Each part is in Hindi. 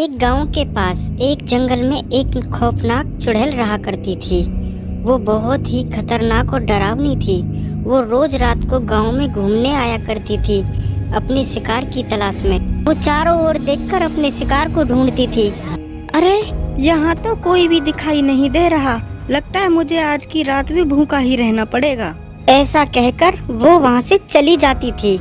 एक गांव के पास एक जंगल में एक खौफनाक चुड़ैल रहा करती थी। वो बहुत ही खतरनाक और डरावनी थी। वो रोज रात को गांव में घूमने आया करती थी अपने शिकार की तलाश में। वो चारों ओर देखकर अपने शिकार को ढूंढती थी। अरे यहाँ तो कोई भी दिखाई नहीं दे रहा। लगता है मुझे आज की रात भी भूखा ही रहना पड़ेगा। ऐसा कहकर वो वहाँ से चली जाती थी।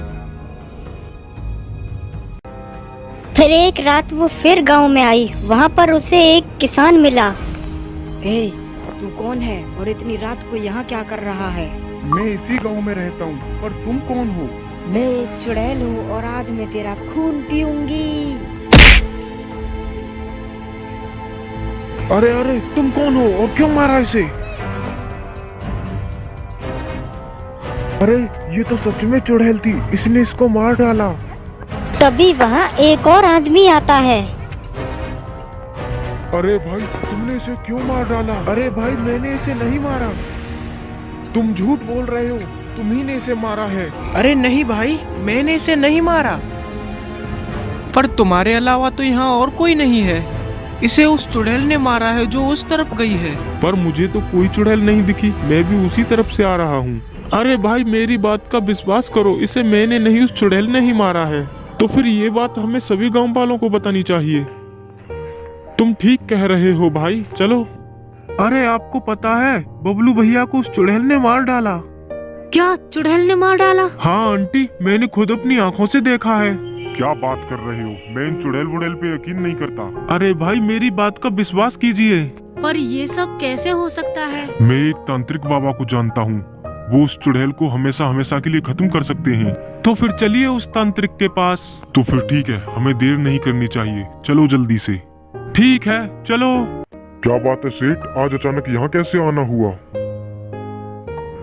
फिर एक रात वो फिर गांव में आई। वहाँ पर उसे एक किसान मिला। ए, तू कौन है और इतनी रात को यहाँ क्या कर रहा है? मैं इसी गांव में रहता हूँ, पर तुम कौन हो? मैं एक चुड़ैल हूँ और आज मैं तेरा खून पीऊंगी। अरे अरे, तुम कौन हो और क्यों मारा इसे? अरे ये तो सच में चुड़ैल थी, इसने इसको मार डाला। तभी वहाँ एक और आदमी आता है। अरे भाई, तुमने इसे क्यों मार डाला? अरे भाई, मैंने इसे नहीं मारा। तुम झूठ बोल रहे हो, तुम ही ने इसे मारा है। अरे नहीं भाई, मैंने इसे नहीं मारा। पर तुम्हारे अलावा तो यहाँ और कोई नहीं है। इसे उस चुड़ैल ने मारा है जो उस तरफ गई है। पर मुझे तो कोई चुड़ैल नहीं दिखी, मैं भी उसी तरफ से आ रहा हूँ। अरे भाई, मेरी बात का विश्वास करो, इसे मैंने नहीं, उस चुड़ैल ने ही मारा है। तो फिर ये बात हमें सभी गांव वालों को बतानी चाहिए। तुम ठीक कह रहे हो भाई, चलो। अरे आपको पता है, बबलू भैया को उस चुड़ैल ने मार डाला। क्या चुड़ैल ने मार डाला? हाँ आंटी, मैंने खुद अपनी आंखों से देखा है। क्या बात कर रहे हो? मैं इन चुड़ैल वुड़ैल पे यकीन नहीं करता। अरे भाई, मेरी बात का विश्वास कीजिए। पर ये सब कैसे हो सकता है? मैं एक तांत्रिक बाबा को जानता हूँ, वो उस चुड़ैल को हमेशा हमेशा के लिए खत्म कर सकते हैं। तो फिर चलिए उस तांत्रिक के पास। तो फिर ठीक है, हमें देर नहीं करनी चाहिए, चलो जल्दी से। ठीक है, चलो। क्या बात है सेठ, आज अचानक यहाँ कैसे आना हुआ?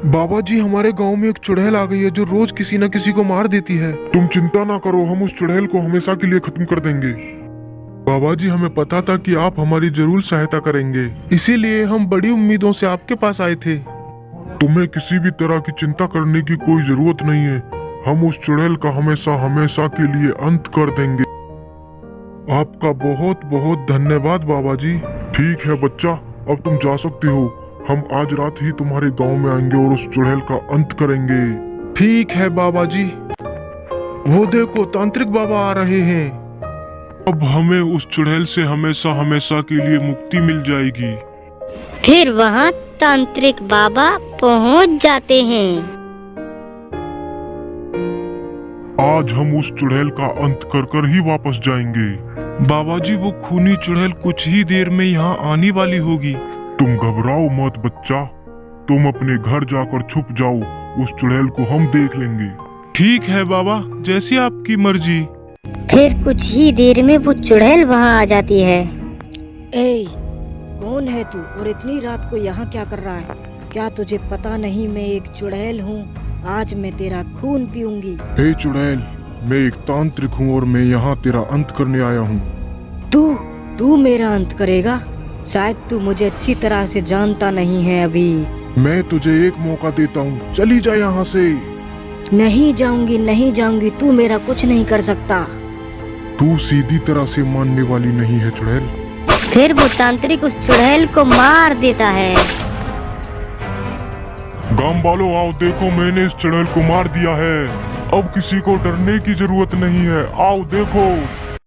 बाबा जी, हमारे गांव में एक चुड़ैल आ गई है जो रोज किसी न किसी को मार देती है। तुम चिंता ना करो, हम उस चुड़ैल को हमेशा के लिए खत्म कर देंगे। बाबा जी, हमें पता था कि आप हमारी जरूर सहायता करेंगे, इसीलिए हम बड़ी उम्मीदों से आपके पास आए थे। तुम्हें किसी भी तरह की चिंता करने की कोई जरूरत नहीं है। हम उस चुड़ैल का हमेशा हमेशा के लिए अंत कर देंगे। आपका बहुत बहुत धन्यवाद बाबा जी। ठीक है बच्चा, अब तुम जा सकते हो। हम आज रात ही तुम्हारे गांव में आएंगे और उस चुड़ैल का अंत करेंगे। ठीक है बाबा जी। वो देखो, तांत्रिक बाबा आ रहे हैं। अब हमें उस चुड़ैल से हमेशा हमेशा के लिए मुक्ति मिल जाएगी। फिर वहाँ तांत्रिक बाबा पहुँच जाते हैं। आज हम उस चुड़ैल का अंत कर कर ही वापस जाएंगे। बाबा जी, वो खूनी चुड़ैल कुछ ही देर में यहाँ आने वाली होगी। तुम घबराओ मत बच्चा, तुम अपने घर जाकर छुप जाओ, उस चुड़ैल को हम देख लेंगे। ठीक है बाबा, जैसी आपकी मर्जी। फिर कुछ ही देर में वो चुड़ैल वहाँ आ जाती है। ए, कौन है तू और इतनी रात को यहाँ क्या कर रहा है? क्या तुझे पता नहीं मैं एक चुड़ैल हूँ? आज मैं तेरा खून पीऊंगी। हे चुड़ैल, मैं एक तांत्रिक हूँ और मैं यहाँ तेरा अंत करने आया हूँ। तू मेरा अंत करेगा? शायद तू मुझे अच्छी तरह से जानता नहीं है अभी। मैं तुझे एक मौका देता हूँ, चली जा यहाँ से। नहीं जाऊंगी, तू मेरा कुछ नहीं कर सकता। तू सीधी तरह से मानने वाली नहीं है चुड़ैल। फिर वो तांत्रिक उस चुड़ैल को मार देता है। गांव वालों आओ देखो, मैंने इस चुड़ैल को मार दिया है। अब किसी को डरने की जरूरत नहीं है, आओ देखो।